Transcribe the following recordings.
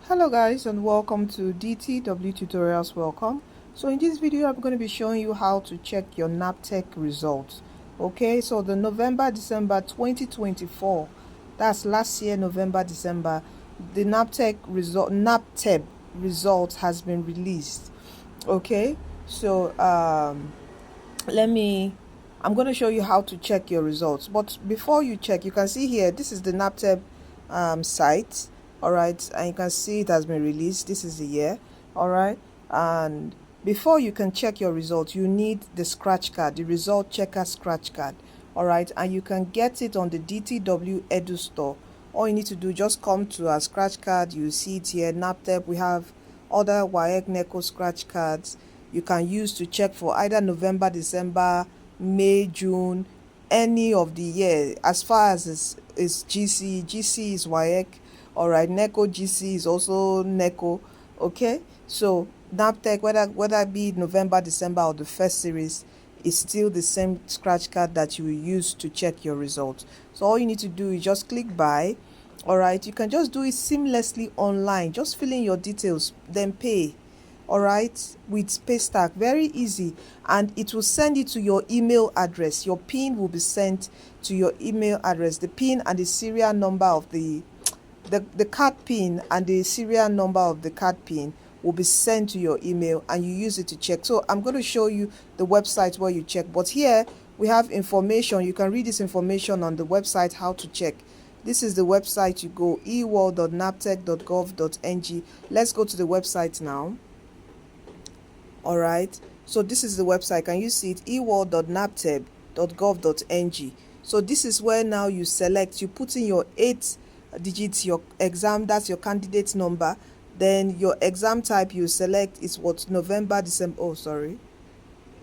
Hello guys, and welcome to DTW tutorials. Welcome. So in this video I'm going to be showing you how to check your NABTEB results. Okay, so the November December 2024, that's last year November December, the NABTEB result has been released. Okay, so I'm going to show you how to check your results. But before you check, you can see here, this is the NABTEB site. All right, and you can see it has been released. This is the year. All right, and before you can check your results, you need the scratch card, the result checker scratch card. All right, and you can get it on the DTW Edu store. All you need to do, just come to our scratch card. You see it here, NABTEB. We have other WAEC NECO scratch cards you can use to check for either November, December, May, June, any of the year. As far as is GC is WAEC. All right, NECO GC is also NECO. Okay, so NABTEB, whether it be November, December, or the first series, is still the same scratch card that you will use to check your results. So all you need to do is just click buy. All right, you can just do it seamlessly online. Just fill in your details, then pay. All right, with Paystack, very easy, and it will send it to your email address. Your PIN will be sent to your email address. The PIN and the serial number of the card pin and the serial number of the card pin will be sent to your email, and you use it to check. So I'm going to show you the website where you check, but here we have information. You can read this information on the website how to check. This is the website. You go eworld.nabteb.gov.ng. Let's go to the website now. All right, so this is the website. Can you see it? eworld.nabteb.gov.ng. So this is where now you select, you put in your 8 digits, your exam, that's your candidate number, then your exam type you select is what, November, December. Oh, sorry,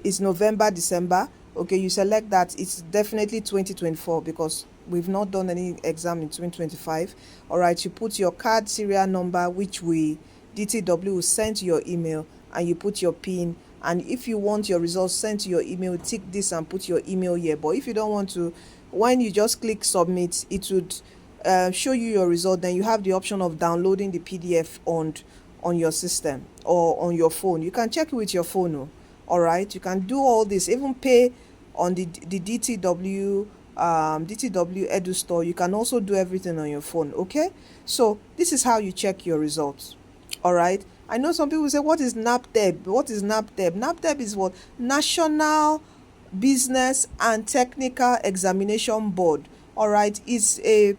it's November, December. Okay, you select that. It's definitely 2024 because we've not done any exam in 2025. All right, you put your card serial number, which DTW will send to your email, and you put your PIN. And if you want your results sent to your email, tick this and put your email here. But if you don't want to, when you just click submit, it would show you your result. Then you have the option of downloading the PDF on your system or on your phone. You can check it with your phone. All right, you can do all this, even pay on the DTW Edu store. You can also do everything on your phone. Okay, so this is how you check your results. All right, I know some people say, what is NABTEB? What is NABTEB? NABTEB is what? National Business and Technical Examination Board. All right, it's a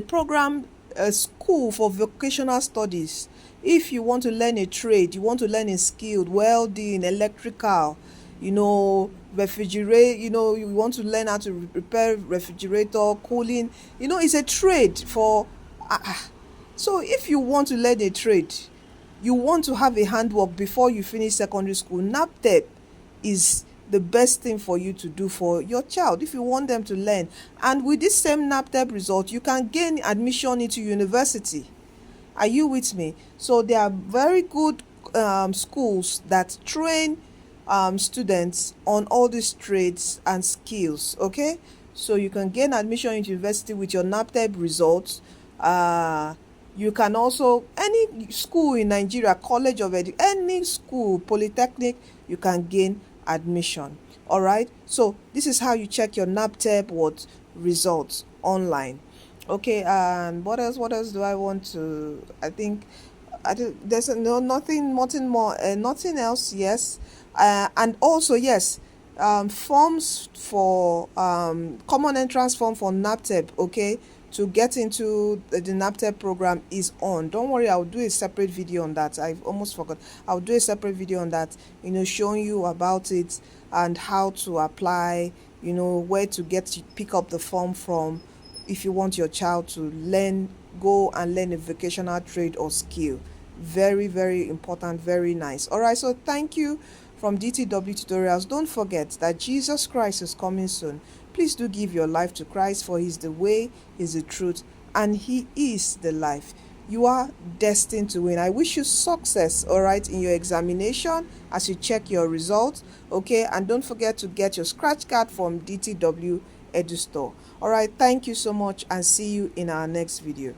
program, a school for vocational studies. If you want to learn a trade, you want to learn a skill, welding, electrical, refrigerate, you want to learn how to repair refrigerator, cooling, it's a trade for so if you want to learn a trade, you want to have a handwork before you finish secondary school, NABTEB is the best thing for you to do for your child if you want them to learn. And with this same NABTEB result, you can gain admission into university. Are you with me? So there are very good schools that train students on all these trades and skills. Okay, so you can gain admission into university with your NABTEB results. You can also, any school in Nigeria, college of education, any school, polytechnic, you can gain admission. All right, so this is how you check your NABTEB results online. Okay, and what else do I want to, I think there's nothing more, nothing else. Yes, and also yes, forms for common entrance form for NABTEB, okay, to get into the NABTEB program is on. Don't worry, I'll do a separate video on that. I've almost forgot. I'll do a separate video on that, showing you about it and how to apply, where to pick up the form from if you want your child to go and learn a vocational trade or skill. Very, very important, very nice. All right, so thank you from DTW Tutorials. Don't forget that Jesus Christ is coming soon. Please do give your life to Christ, for He's the way, He's the truth, and He is the life. You are destined to win. I wish you success, all right, in your examination as you check your results, okay? And don't forget to get your scratch card from DTW Edu Store. All right, thank you so much, and see you in our next video.